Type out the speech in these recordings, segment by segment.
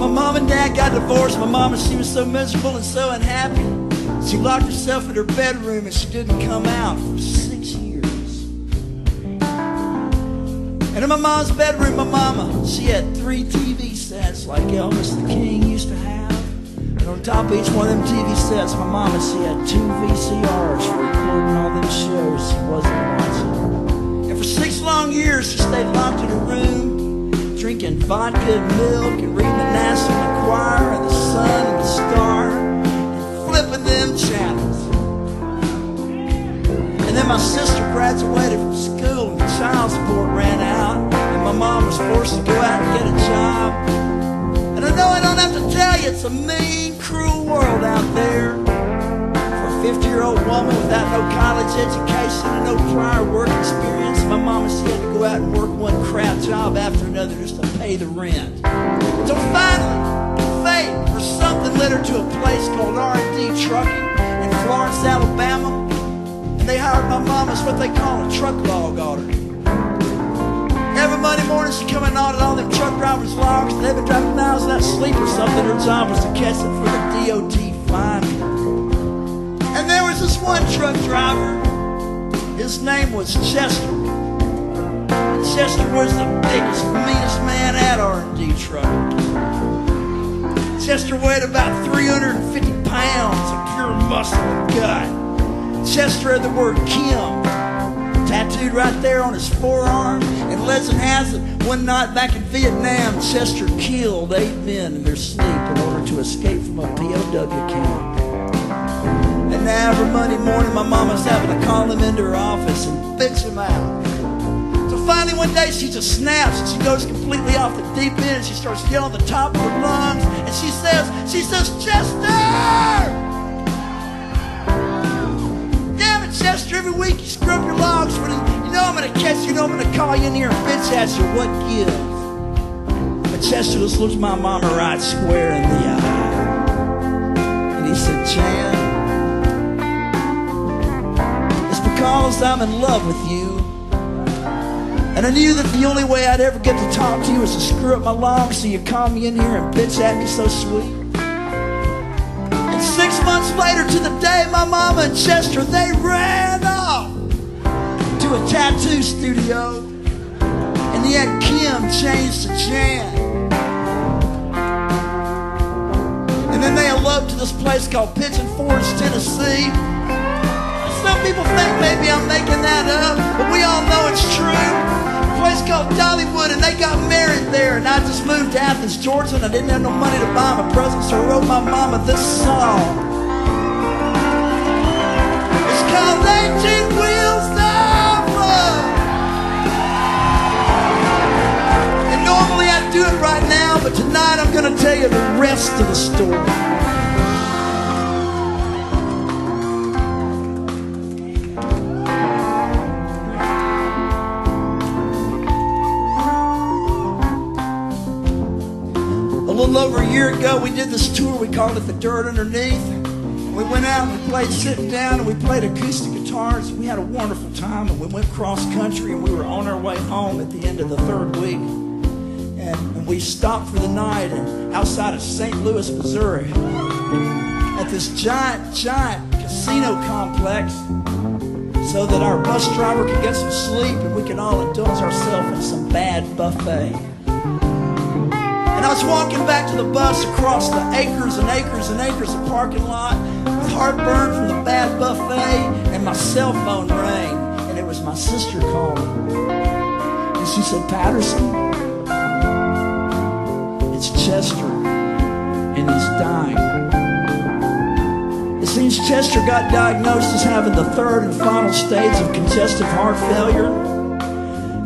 mom and dad got divorced. My mama, she was so miserable and so unhappy. She locked herself in her bedroom and she didn't come out for 6 years. And in my mom's bedroom, my mama, she had 3 TV sets like Elvis the King used to have. And on top of each one of them TV sets, my mama, she had 2 VCRs for recording all them shows she wasn't watching. And for 6 long years, she stayed locked in her room, drinking vodka and milk and reading the National Enquirer and the Sun and the Star and flipping them channels. And then my sister graduated from school and the child support ran out, and my mom was forced to go out and get a job. And I know I don't have to tell you, it's a mean, cruel world out there. For a 50-year-old woman without no college education and no prior work experience, my mama, she had to go out and work one crap job after another just to pay the rent. So finally, fate or something led her to a place called R&D Trucking in Florence, Alabama. And they hired my mom as what they call a truck log auditor. Every Monday morning she'd come and audit all them truck drivers' logs. They've been driving miles without sleep or something. Her job was to catch them for the DOT fine. And there was this one truck driver. His name was Chester. And Chester was the biggest, meanest man at R&D Trucking. Chester weighed about 350 pounds of pure muscle and gut. Chester had the word Kim tattooed right there on his forearm. And legend has it, one night back in Vietnam, Chester killed 8 men in their sleep in order to escape from a POW camp. And now every Monday morning, my mama's having to call him into her office and bitch him out. So finally one day she just snaps and she goes completely off the deep end and she starts yelling at the top of her lungs and she says, Chester! Chester, every week you screw up your logs. You know I'm going to catch you. You know I'm going to call you in here and bitch at you. What gives? But Chester just looks my mama right square in the eye. And he said, Jan, it's because I'm in love with you. And I knew that the only way I'd ever get to talk to you was to screw up my logs, so you call me in here and bitch at me so sweet. 6 months later, to the day, my mama and Chester, they ran off to a tattoo studio. And he had Kim changed to Jan. And then they eloped to this place called Pigeon Forge, Tennessee. Some people think maybe I'm making that up, but we all know it's true. A place called Dollywood, and they got married there. And I just moved to Athens, Georgia, and I didn't have no money to buy him a present, so I wrote my mama this song. It's called 18 Wheels of Love. And normally I'd do it right now, but tonight I'm going to tell you the rest of the story. A little over a year ago, we did this tour. We called it The Dirt Underneath. We went out and we played sitting down and we played acoustic guitars. We had a wonderful time and we went cross country and we were on our way home at the end of the 3rd week. And we stopped for the night outside of St. Louis, Missouri at this giant casino complex so that our bus driver could get some sleep and we could all indulge ourselves in some bad buffet. And I was walking back to the bus across the acres and acres and acres of parking lot with heartburn from the bad buffet, and my cell phone rang, and it was my sister calling. And she said, Patterson, it's Chester, and he's dying. It seems Chester got diagnosed as having the 3rd and final stage of congestive heart failure.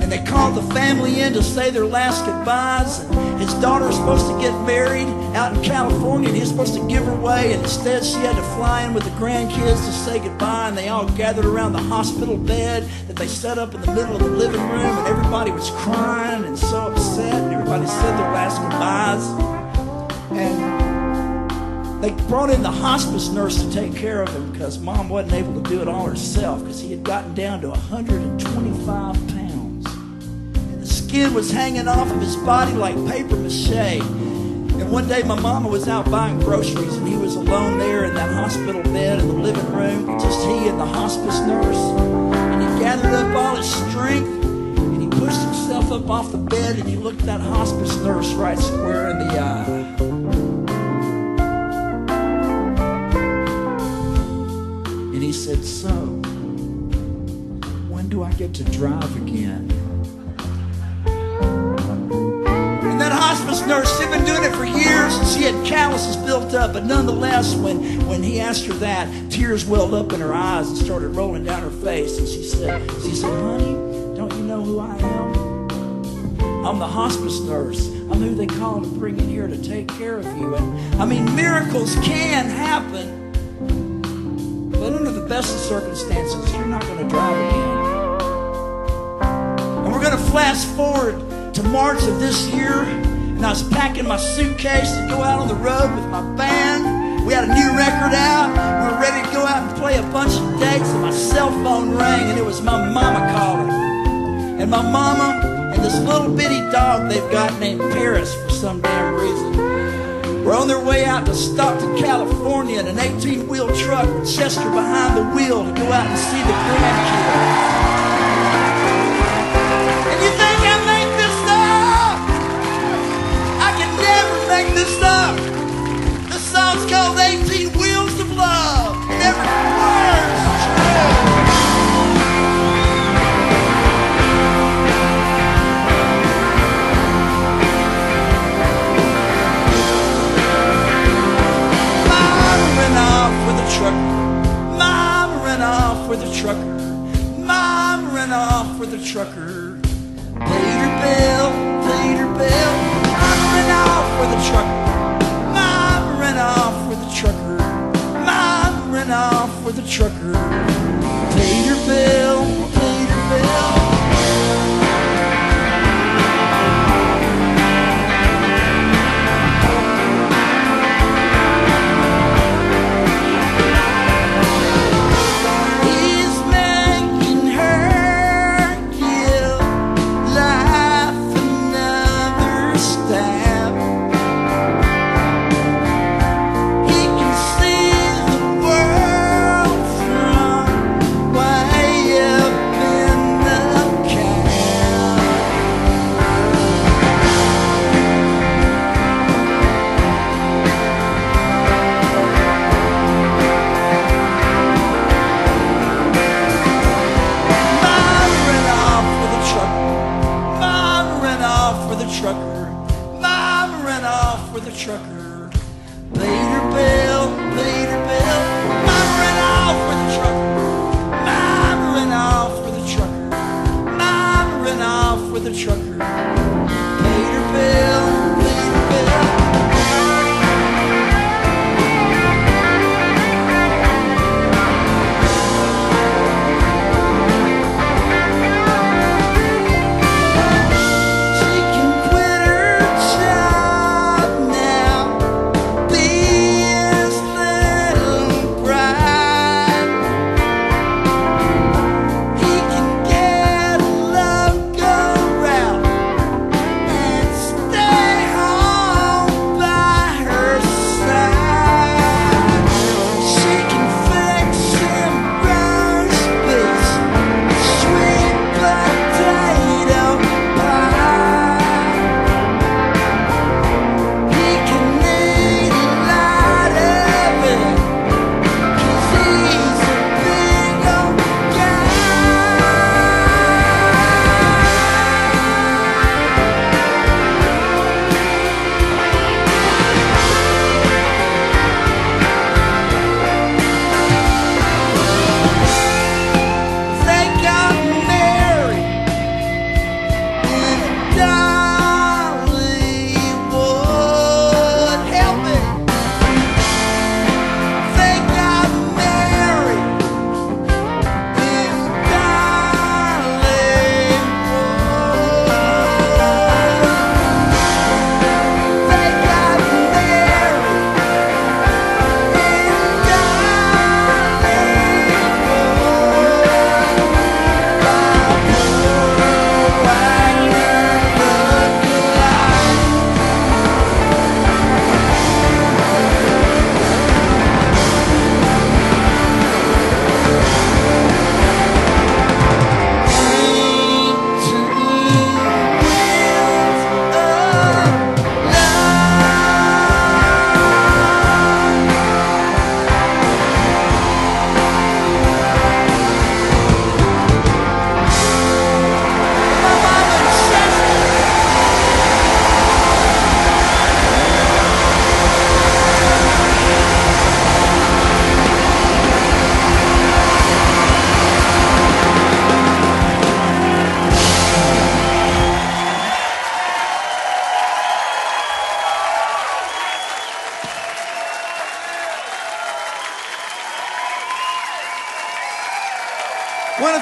And they called the family in to say their last goodbyes. And his daughter was supposed to get married out in California, and he was supposed to give her away, and instead she had to fly in with the grandkids to say goodbye. And they all gathered around the hospital bed that they set up in the middle of the living room, and everybody was crying and so upset, and everybody said their last goodbyes. And they brought in the hospice nurse to take care of him because Mom wasn't able to do it all herself because he had gotten down to 125 pounds. And the skin was hanging off of his body like paper mache. And one day my mama was out buying groceries, and he was alone there in that hospital bed in the living room, just he and the hospice nurse. And he gathered up all his strength, and he pushed himself up off the bed, and he looked that hospice nurse right square in the eye. And he said, "So, when do I get to drive again?" That hospice nurse, she'd been doing it for years, and she had calluses built up, but nonetheless, when he asked her that, tears welled up in her eyes and started rolling down her face. And she said, "Honey, don't you know who I am? I'm the hospice nurse. I'm who they call to bring in here to take care of you." And I mean, miracles can happen, but under the best of circumstances, you're not going to drive again. And we're going to flash forward to March of this year, and I was packing my suitcase to go out on the road with my band. We had a new record out. We were ready to go out and play a bunch of dates, and my cell phone rang, and it was my mama calling. And my mama and this little bitty dog they've got named Paris for some damn reason were on their way out to Stockton, California in an 18-wheel truck with Chester behind the wheel to go out and see the grandkids. And you think I make this up? I can never make this up. The song's called 18 Wheels of Love. And every word's true. Mama ran off with a trucker. Mama ran off with a trucker. Mama ran off with a trucker. Paid her bill, paid her bill. Mama ran off with a trucker. Mama ran off with a trucker. Mama ran off with a trucker. Paid her bill, paid her bill. He's making her give life another stab. He can see the world from way up in the cab. Mama ran off with a trucker. Mama ran off with a trucker. Mama ran off with a trucker. Paid her bill, paid her bill. Mama ran off with a trucker. Mama ran off with a trucker. Mama ran off with a trucker. Paid her bill, paid her bill. She can quit her job now, be his little bride. He can get a love go round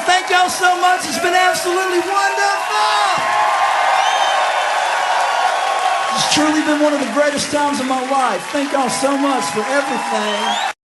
Thank y'all so much. It's been absolutely wonderful. It's truly been one of the greatest times of my life. Thank y'all so much for everything.